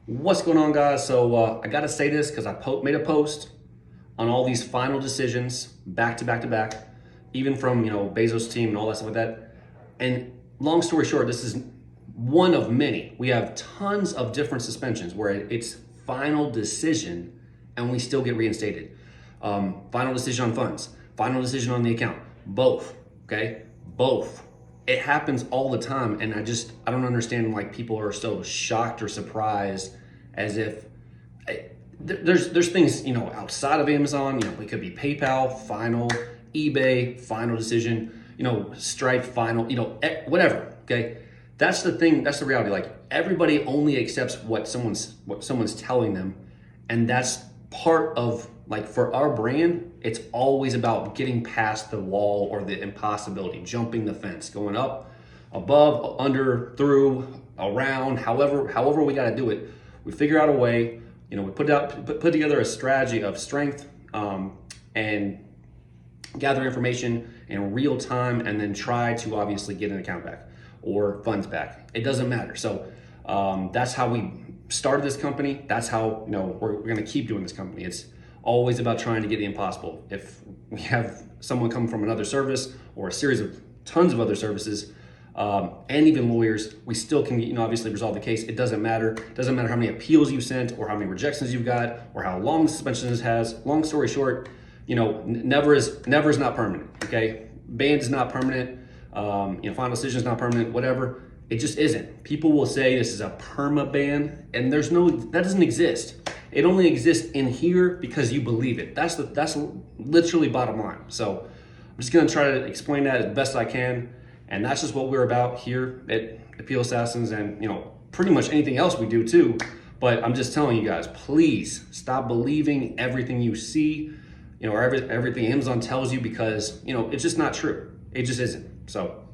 What's going on, guys? So I gotta say this because I made a post on all these final decisions back to back to back, even from Bezos' team and all that stuff like that. And long story short, this is one of many. We have tons of different suspensions where it's final decision and we still get reinstated. Final decision on funds, final decision on the account, both. Okay, both. It happens all the time, and I don't understand why people are so shocked or surprised, as if there's things outside of Amazon. It could be PayPal final, eBay final decision, Stripe final, whatever. Okay, that's the thing. That's the reality. Like, everybody only accepts what someone's telling them, and that's part of, like, for our brand, it's always about getting past the wall or the impossibility, jumping the fence, going up, above, under, through, around, however we got to do it. We figure out a way. We put together a strategy of strength, and gather information in real time, and then try to obviously get an account back or funds back. It doesn't matter. So that's how we started this company. That's how we're going to keep doing this company. It's always about trying to get the impossible. If we have someone come from another service or a series of tons of other services, and even lawyers, we still can obviously resolve the case. It doesn't matter. It doesn't matter how many appeals you sent or how many rejections you've got or how long the suspension has. Long story short, never is not permanent. Okay, ban is not permanent. Final decision is not permanent. Whatever. It just isn't. People will say this is a perma ban, and that doesn't exist. It only exists in here because you believe it. That's literally bottom line. So I'm just gonna try to explain that as best I can, and that's just what we're about here at Appeal Assassins, and pretty much anything else we do too. But I'm just telling you guys, please stop believing everything you see, or everything Amazon tells you, because it's just not true. It just isn't. So